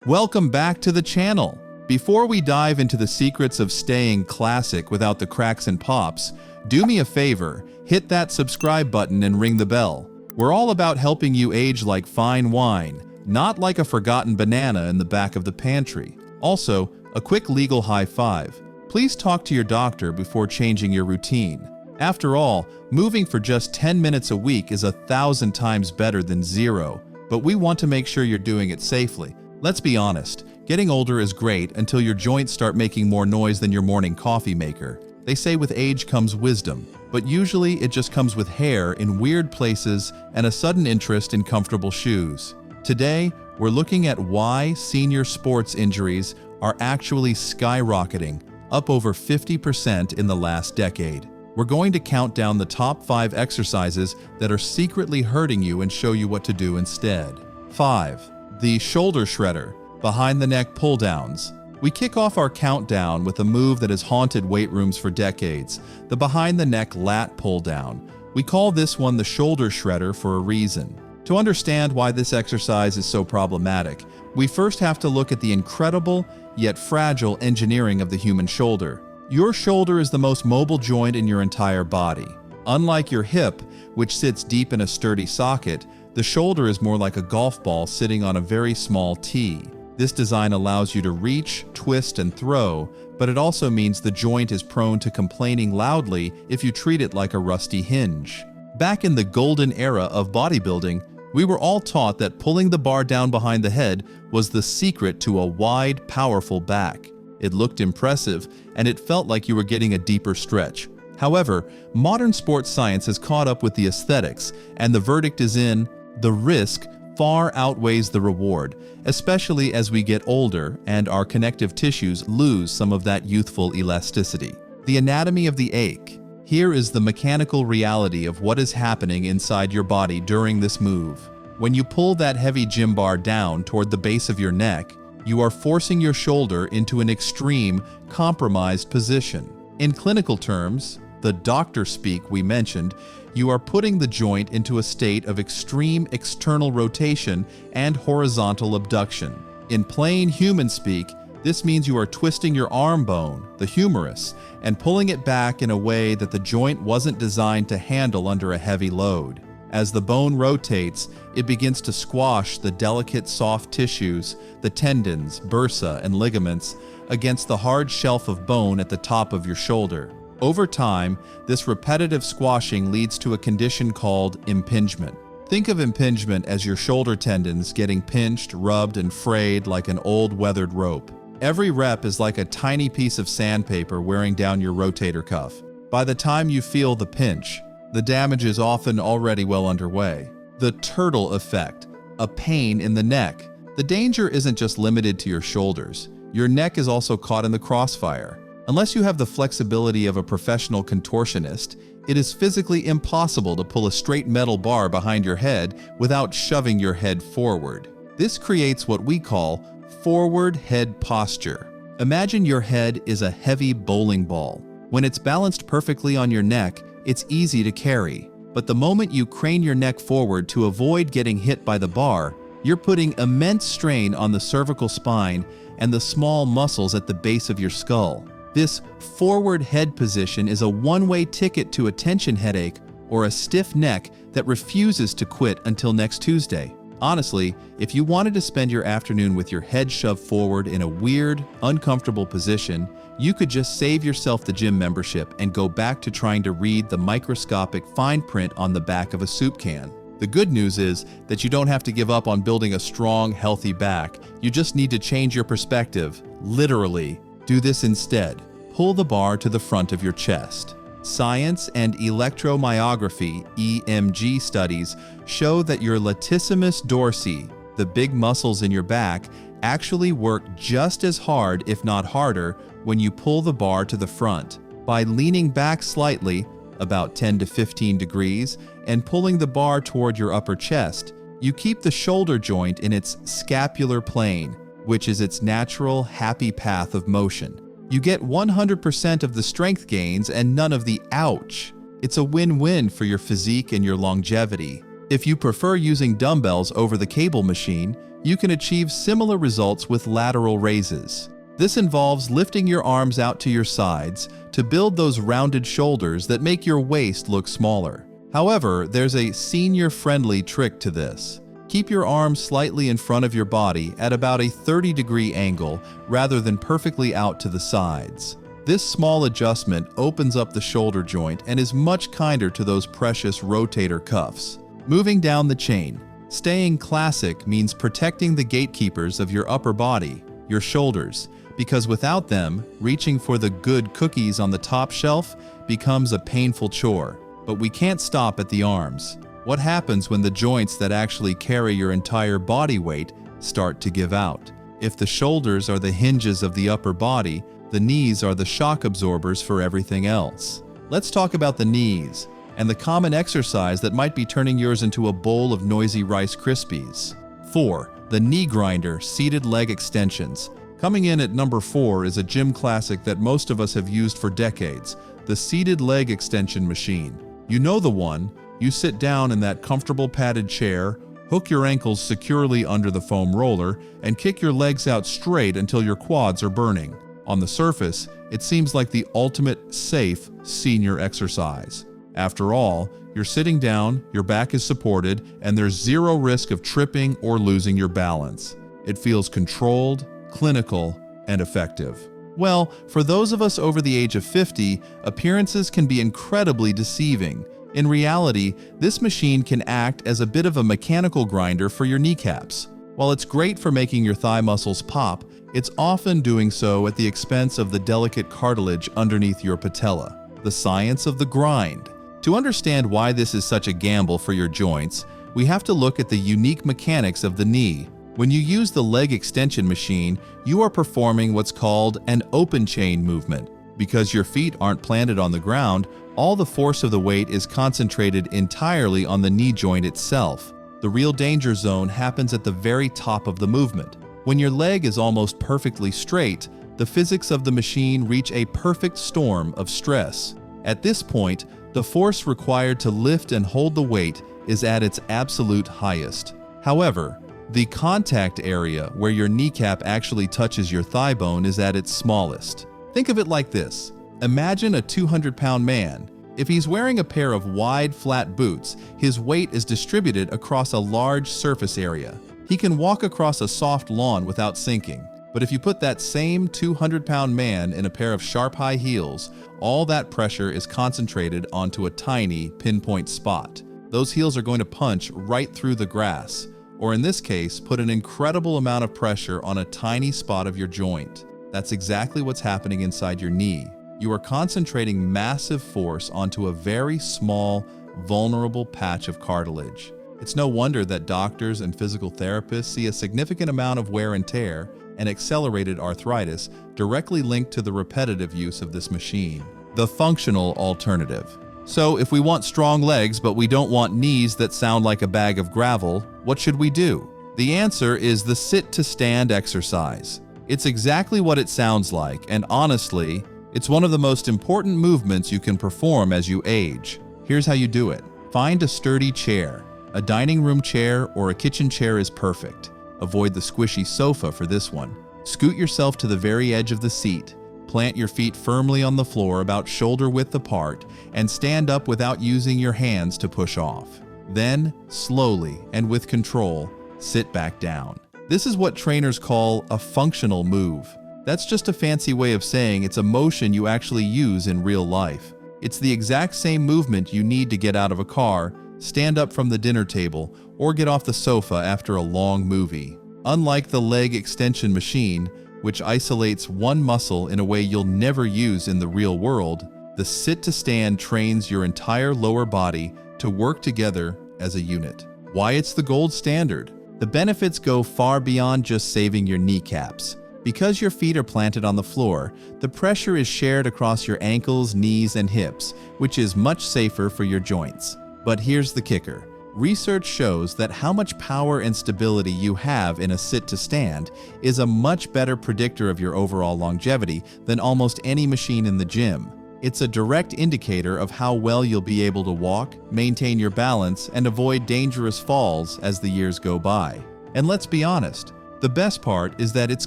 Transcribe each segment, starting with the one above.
Welcome back to the channel. Before we dive into the secrets of staying classic without the cracks and pops, do me a favor, hit that subscribe button and ring the bell. We're all about helping you age like fine wine, not like a forgotten banana in the back of the pantry. Also, a quick legal high five. Please talk to your doctor before changing your routine. After all, moving for just 10 minutes a week is 1,000 times better than zero, but we want to make sure you're doing it safely. Let's be honest, getting older is great until your joints start making more noise than your morning coffee maker. They say with age comes wisdom, but usually it just comes with hair in weird places and a sudden interest in comfortable shoes. Today, we're looking at why senior sports injuries are actually skyrocketing, up over 50% in the last decade. We're going to count down the top 5 exercises that are secretly hurting you and show you what to do instead. 5. The shoulder shredder, behind the neck pull downs. We kick off our countdown with a move that has haunted weight rooms for decades, the behind the neck lat pull down. We call this one the shoulder shredder for a reason. To understand why this exercise is so problematic, we first have to look at the incredible yet fragile engineering of the human shoulder. Your shoulder is the most mobile joint in your entire body. Unlike your hip, which sits deep in a sturdy socket, the shoulder is more like a golf ball sitting on a very small tee. This design allows you to reach, twist, and throw, but it also means the joint is prone to complaining loudly if you treat it like a rusty hinge. Back in the golden era of bodybuilding, we were all taught that pulling the bar down behind the head was the secret to a wide, powerful back. It looked impressive, and it felt like you were getting a deeper stretch. However, modern sports science has caught up with the aesthetics, and the verdict is in: the risk far outweighs the reward, especially as we get older and our connective tissues lose some of that youthful elasticity. The anatomy of the ache. Here is the mechanical reality of what is happening inside your body during this move. When you pull that heavy gym bar down toward the base of your neck, you are forcing your shoulder into an extreme, compromised position. In clinical terms, the doctor speak we mentioned, you are putting the joint into a state of extreme external rotation and horizontal abduction. In plain human speak, this means you are twisting your arm bone, the humerus, and pulling it back in a way that the joint wasn't designed to handle under a heavy load. As the bone rotates, it begins to squash the delicate soft tissues, the tendons, bursa, and ligaments against the hard shelf of bone at the top of your shoulder. Over time, this repetitive squashing leads to a condition called impingement. Think of impingement as your shoulder tendons getting pinched, rubbed, and frayed like an old weathered rope. Every rep is like a tiny piece of sandpaper wearing down your rotator cuff. By the time you feel the pinch, the damage is often already well underway. The turtle effect, a pain in the neck. The danger isn't just limited to your shoulders. Your neck is also caught in the crossfire. Unless you have the flexibility of a professional contortionist, it is physically impossible to pull a straight metal bar behind your head without shoving your head forward. This creates what we call forward head posture. Imagine your head is a heavy bowling ball. When it's balanced perfectly on your neck, it's easy to carry. But the moment you crane your neck forward to avoid getting hit by the bar, you're putting immense strain on the cervical spine and the small muscles at the base of your skull. This forward head position is a one-way ticket to a tension headache or a stiff neck that refuses to quit until next Tuesday. Honestly, if you wanted to spend your afternoon with your head shoved forward in a weird, uncomfortable position, you could just save yourself the gym membership and go back to trying to read the microscopic fine print on the back of a soup can. The good news is that you don't have to give up on building a strong, healthy back. You just need to change your perspective, literally. Do this instead. Pull the bar to the front of your chest. Science and electromyography (EMG) studies show that your latissimus dorsi, the big muscles in your back, actually work just as hard, if not harder, when you pull the bar to the front. By leaning back slightly, about 10 to 15 degrees, and pulling the bar toward your upper chest, you keep the shoulder joint in its scapular plane, which is its natural, happy path of motion. You get 100% of the strength gains and none of the ouch. It's a win-win for your physique and your longevity. If you prefer using dumbbells over the cable machine, You can achieve similar results with lateral raises. This involves lifting your arms out to your sides to build those rounded shoulders that make your waist look smaller. However, there's a senior-friendly trick to this. Keep your arms slightly in front of your body at about a 30-degree angle rather than perfectly out to the sides. This small adjustment opens up the shoulder joint and is much kinder to those precious rotator cuffs. Moving down the chain, staying classic means protecting the gatekeepers of your upper body, your shoulders, because without them, reaching for the good cookies on the top shelf becomes a painful chore. But we can't stop at the arms. What happens when the joints that actually carry your entire body weight start to give out? If the shoulders are the hinges of the upper body, the knees are the shock absorbers for everything else. Let's talk about the knees and the common exercise that might be turning yours into a bowl of noisy Rice Krispies. 4. The knee grinder seated leg extensions. Coming in at number 4 is a gym classic that most of us have used for decades, the seated leg extension machine. You know the one. You sit down in that comfortable padded chair, hook your ankles securely under the foam roller, and kick your legs out straight until your quads are burning. On the surface, it seems like the ultimate safe senior exercise. After all, you're sitting down, your back is supported, and there's zero risk of tripping or losing your balance. It feels controlled, clinical, and effective. Well, for those of us over the age of 50, appearances can be incredibly deceiving. In reality, this machine can act as a bit of a mechanical grinder for your kneecaps. While it's great for making your thigh muscles pop, it's often doing so at the expense of the delicate cartilage underneath your patella. The science of the grind. To understand why this is such a gamble for your joints, we have to look at the unique mechanics of the knee. When you use the leg extension machine, you are performing what's called an open chain movement. Because your feet aren't planted on the ground, all the force of the weight is concentrated entirely on the knee joint itself. The real danger zone happens at the very top of the movement. When your leg is almost perfectly straight, the physics of the machine reach a perfect storm of stress. At this point, the force required to lift and hold the weight is at its absolute highest. However, the contact area where your kneecap actually touches your thigh bone is at its smallest. Think of it like this. Imagine a 200-pound man. If he's wearing a pair of wide, flat boots, his weight is distributed across a large surface area. He can walk across a soft lawn without sinking. But if you put that same 200-pound man in a pair of sharp high heels, all that pressure is concentrated onto a tiny pinpoint spot. Those heels are going to punch right through the grass, or in this case, put an incredible amount of pressure on a tiny spot of your joint. That's exactly what's happening inside your knee. You are concentrating massive force onto a very small, vulnerable patch of cartilage. It's no wonder that doctors and physical therapists see a significant amount of wear and tear and accelerated arthritis directly linked to the repetitive use of this machine. The functional alternative. So if we want strong legs but we don't want knees that sound like a bag of gravel, what should we do? The answer is the sit-to-stand exercise. It's exactly what it sounds like, and honestly, it's one of the most important movements you can perform as you age. Here's how you do it. Find a sturdy chair. A dining room chair or a kitchen chair is perfect. Avoid the squishy sofa for this one. Scoot yourself to the very edge of the seat. Plant your feet firmly on the floor about shoulder width apart and stand up without using your hands to push off. Then, slowly and with control, sit back down. This is what trainers call a functional move. That's just a fancy way of saying it's a motion you actually use in real life. It's the exact same movement you need to get out of a car, stand up from the dinner table, or get off the sofa after a long movie. Unlike the leg extension machine, which isolates one muscle in a way you'll never use in the real world, the sit-to-stand trains your entire lower body to work together as a unit. Why it's the gold standard? The benefits go far beyond just saving your kneecaps. Because your feet are planted on the floor, the pressure is shared across your ankles, knees, and hips, which is much safer for your joints. But here's the kicker. Research shows that how much power and stability you have in a sit-to-stand is a much better predictor of your overall longevity than almost any machine in the gym. It's a direct indicator of how well you'll be able to walk, maintain your balance, and avoid dangerous falls as the years go by. And let's be honest, the best part is that it's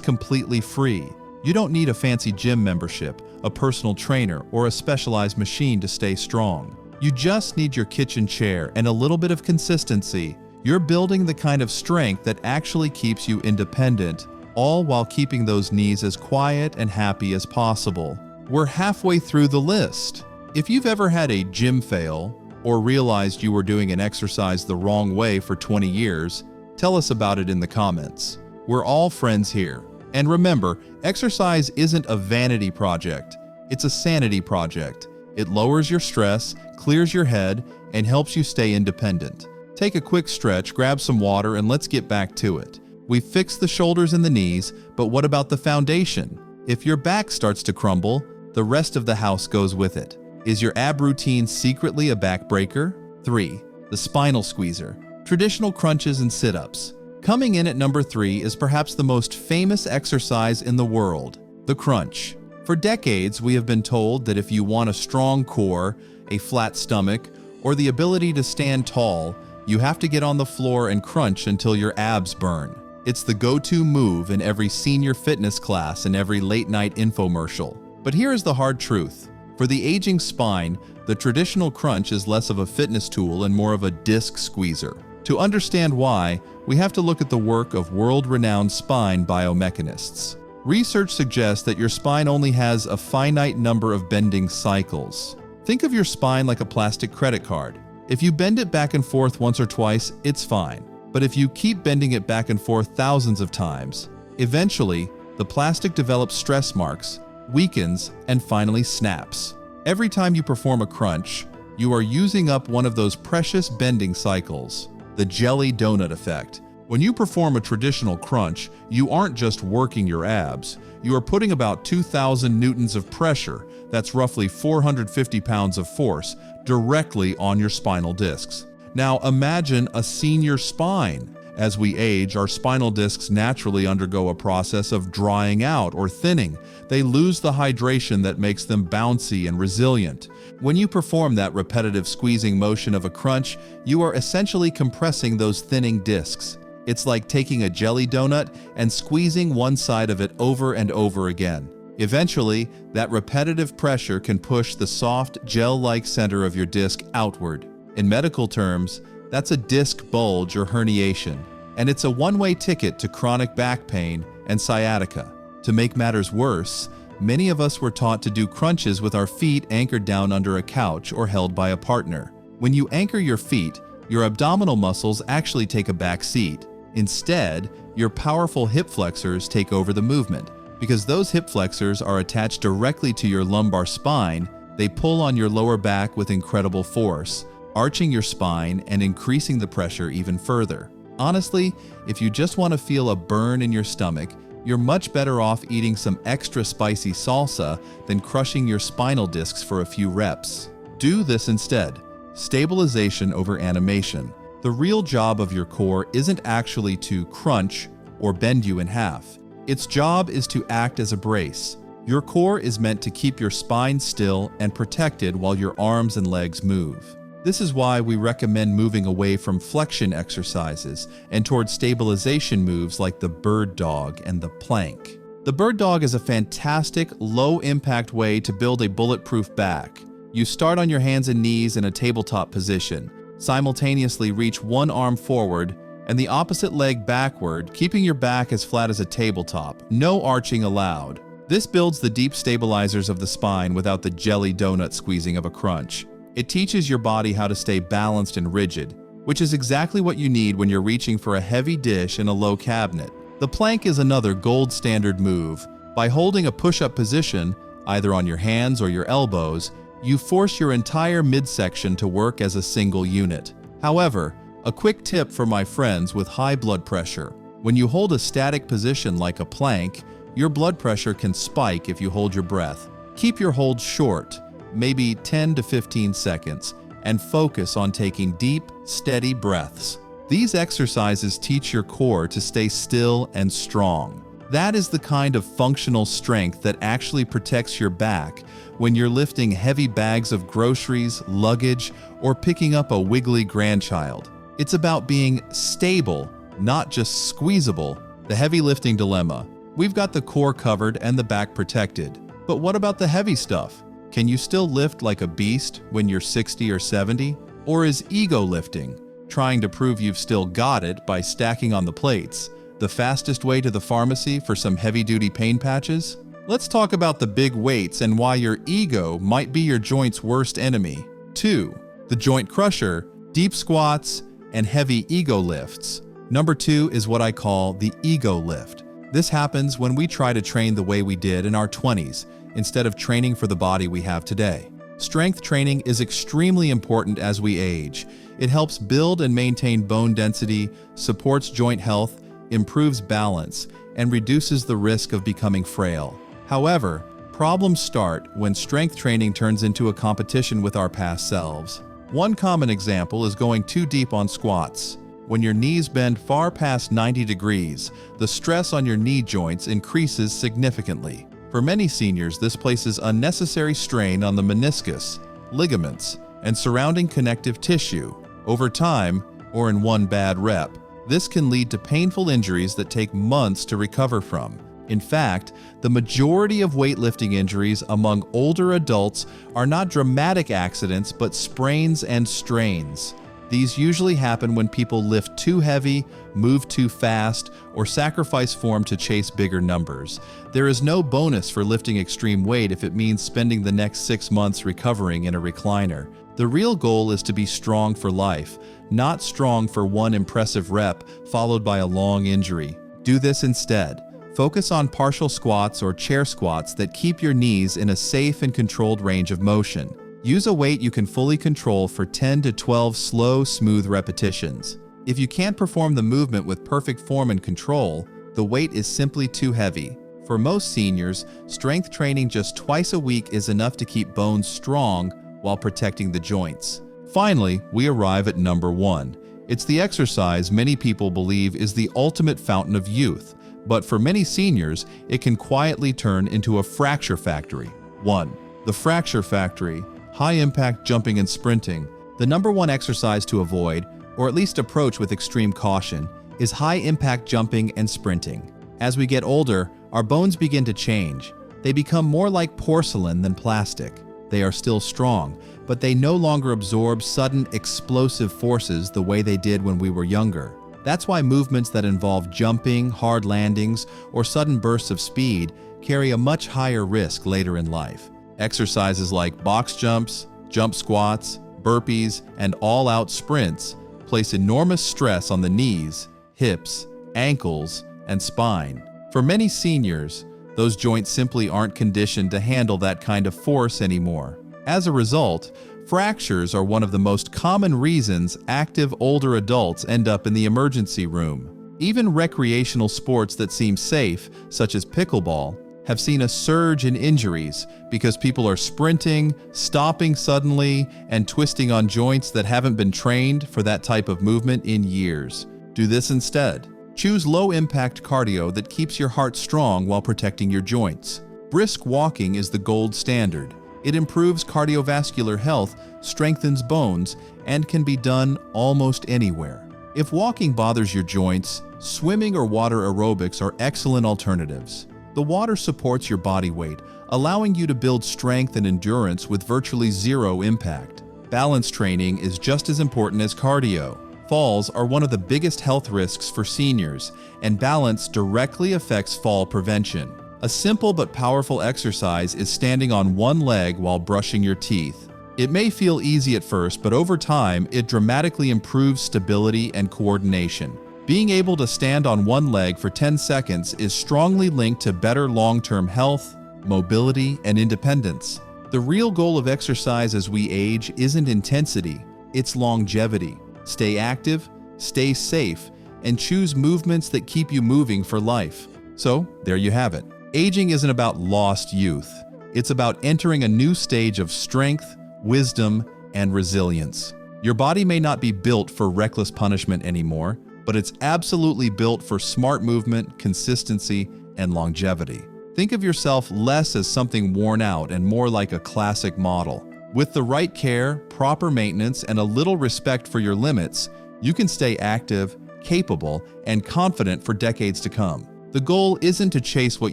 completely free. You don't need a fancy gym membership, a personal trainer, or a specialized machine to stay strong. You just need your kitchen chair and a little bit of consistency. You're building the kind of strength that actually keeps you independent, all while keeping those knees as quiet and happy as possible. We're halfway through the list. If you've ever had a gym fail or realized you were doing an exercise the wrong way for 20 years, tell us about it in the comments. We're all friends here. And remember, exercise isn't a vanity project. It's a sanity project. It lowers your stress, clears your head, and helps you stay independent. Take a quick stretch, grab some water, and let's get back to it. We've fixed the shoulders and the knees, but what about the foundation? If your back starts to crumble, the rest of the house goes with it. Is your ab routine secretly a backbreaker? 3. The spinal squeezer. Traditional crunches and sit-ups. Coming in at number 3 is perhaps the most famous exercise in the world, the crunch. For decades, we have been told that if you want a strong core, a flat stomach, or the ability to stand tall, you have to get on the floor and crunch until your abs burn. It's the go-to move in every senior fitness class and every late-night infomercial. But here is the hard truth. For the aging spine, the traditional crunch is less of a fitness tool and more of a disc squeezer. To understand why, we have to look at the work of world-renowned spine biomechanists. Research suggests that your spine only has a finite number of bending cycles. Think of your spine like a plastic credit card. If you bend it back and forth once or twice, it's fine. But if you keep bending it back and forth thousands of times, eventually, the plastic develops stress marks, weakens, and finally snaps. Every time you perform a crunch, you are using up one of those precious bending cycles, the jelly donut effect. When you perform a traditional crunch, you aren't just working your abs, you are putting about 2,000 newtons of pressure, that's roughly 450 pounds of force, directly on your spinal discs. Now imagine a senior spine. As we age, our spinal discs naturally undergo a process of drying out or thinning. They lose the hydration that makes them bouncy and resilient. When you perform that repetitive squeezing motion of a crunch, you are essentially compressing those thinning discs. It's like taking a jelly donut and squeezing one side of it over and over again. Eventually, that repetitive pressure can push the soft, gel-like center of your disc outward. In medical terms, that's a disc bulge or herniation, and it's a one-way ticket to chronic back pain and sciatica. To make matters worse, many of us were taught to do crunches with our feet anchored down under a couch or held by a partner. When you anchor your feet, your abdominal muscles actually take a back seat. Instead, your powerful hip flexors take over the movement. Because those hip flexors are attached directly to your lumbar spine, they pull on your lower back with incredible force, arching your spine and increasing the pressure even further. Honestly, if you just want to feel a burn in your stomach, you're much better off eating some extra spicy salsa than crushing your spinal discs for a few reps. Do this instead. Stabilization over animation. The real job of your core isn't actually to crunch or bend you in half. Its job is to act as a brace. Your core is meant to keep your spine still and protected while your arms and legs move. This is why we recommend moving away from flexion exercises and towards stabilization moves like the bird dog and the plank. The bird dog is a fantastic, low-impact way to build a bulletproof back. You start on your hands and knees in a tabletop position. Simultaneously reach one arm forward and the opposite leg backward, keeping your back as flat as a tabletop. No arching allowed. This builds the deep stabilizers of the spine without the jelly donut squeezing of a crunch. It teaches your body how to stay balanced and rigid, which is exactly what you need when you're reaching for a heavy dish in a low cabinet. The plank is another gold standard move. By holding a push-up position, either on your hands or your elbows, you force your entire midsection to work as a single unit. However, a quick tip for my friends with high blood pressure. When you hold a static position like a plank, your blood pressure can spike if you hold your breath. Keep your hold short, maybe 10 to 15 seconds, and focus on taking deep, steady breaths. These exercises teach your core to stay still and strong. That is the kind of functional strength that actually protects your back when you're lifting heavy bags of groceries, luggage, or picking up a wiggly grandchild. It's about being stable, not just squeezable. The heavy lifting dilemma. We've got the core covered and the back protected. But what about the heavy stuff? Can you still lift like a beast when you're 60 or 70? Or is ego lifting, trying to prove you've still got it by stacking on the plates, the fastest way to the pharmacy for some heavy-duty pain patches? Let's talk about the big weights and why your ego might be your joint's worst enemy. 2. The joint crusher, deep squats, and heavy ego lifts. Number 2 is what I call the ego lift. This happens when we try to train the way we did in our 20s, instead of training for the body we have today. Strength training is extremely important as we age. It helps build and maintain bone density, supports joint health, improves balance, and reduces the risk of becoming frail. However, problems start when strength training turns into a competition with our past selves. One common example is going too deep on squats. When your knees bend far past 90 degrees, the stress on your knee joints increases significantly. For many seniors, this places unnecessary strain on the meniscus, ligaments, and surrounding connective tissue. Over time, or in one bad rep, this can lead to painful injuries that take months to recover from. In fact, the majority of weightlifting injuries among older adults are not dramatic accidents but sprains and strains. These usually happen when people lift too heavy, move too fast, or sacrifice form to chase bigger numbers. There is no bonus for lifting extreme weight if it means spending the next 6 months recovering in a recliner. The real goal is to be strong for life, not strong for one impressive rep followed by a long injury. Do this instead. Focus on partial squats or chair squats that keep your knees in a safe and controlled range of motion. Use a weight you can fully control for 10 to 12 slow, smooth repetitions. If you can't perform the movement with perfect form and control, the weight is simply too heavy. For most seniors, strength training just twice a week is enough to keep bones strong while protecting the joints. Finally, we arrive at number 1. It's the exercise many people believe is the ultimate fountain of youth, but for many seniors, it can quietly turn into a fracture factory. 1. The fracture factory. High-impact jumping and sprinting. The number 1 exercise to avoid, or at least approach with extreme caution, is high-impact jumping and sprinting. As we get older, our bones begin to change. They become more like porcelain than plastic. They are still strong, but they no longer absorb sudden, explosive forces the way they did when we were younger. That's why movements that involve jumping, hard landings, or sudden bursts of speed carry a much higher risk later in life. Exercises like box jumps, jump squats, burpees, and all-out sprints place enormous stress on the knees, hips, ankles, and spine. For many seniors, those joints simply aren't conditioned to handle that kind of force anymore. As a result, fractures are one of the most common reasons active older adults end up in the emergency room. Even recreational sports that seem safe, such as pickleball, have seen a surge in injuries because people are sprinting, stopping suddenly, and twisting on joints that haven't been trained for that type of movement in years. Do this instead. Choose low-impact cardio that keeps your heart strong while protecting your joints. Brisk walking is the gold standard. It improves cardiovascular health, strengthens bones, and can be done almost anywhere. If walking bothers your joints, swimming or water aerobics are excellent alternatives. The water supports your body weight, allowing you to build strength and endurance with virtually zero impact. Balance training is just as important as cardio. Falls are one of the biggest health risks for seniors, and balance directly affects fall prevention. A simple but powerful exercise is standing on one leg while brushing your teeth. It may feel easy at first, but over time, it dramatically improves stability and coordination. Being able to stand on one leg for 10 seconds is strongly linked to better long-term health, mobility, and independence. The real goal of exercise as we age isn't intensity, it's longevity. Stay active, stay safe, and choose movements that keep you moving for life. So, there you have it. Aging isn't about lost youth. It's about entering a new stage of strength, wisdom, and resilience. Your body may not be built for reckless punishment anymore, but it's absolutely built for smart movement, consistency, and longevity. Think of yourself less as something worn out and more like a classic model. With the right care, proper maintenance, and a little respect for your limits, you can stay active, capable, and confident for decades to come. The goal isn't to chase what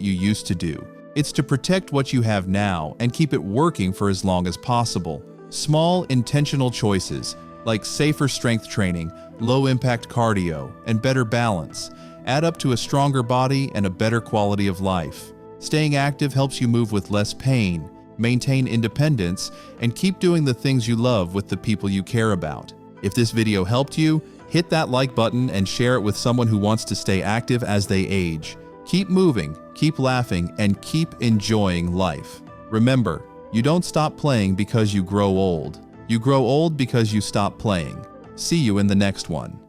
you used to do. It's to protect what you have now and keep it working for as long as possible. Small, intentional choices, like safer strength training, low-impact cardio, and better balance, add up to a stronger body and a better quality of life. Staying active helps you move with less pain, maintain independence, and keep doing the things you love with the people you care about. If this video helped you, hit that like button and share it with someone who wants to stay active as they age. Keep moving, keep laughing, and keep enjoying life. Remember, you don't stop playing because you grow old. You grow old because you stop playing. See you in the next one.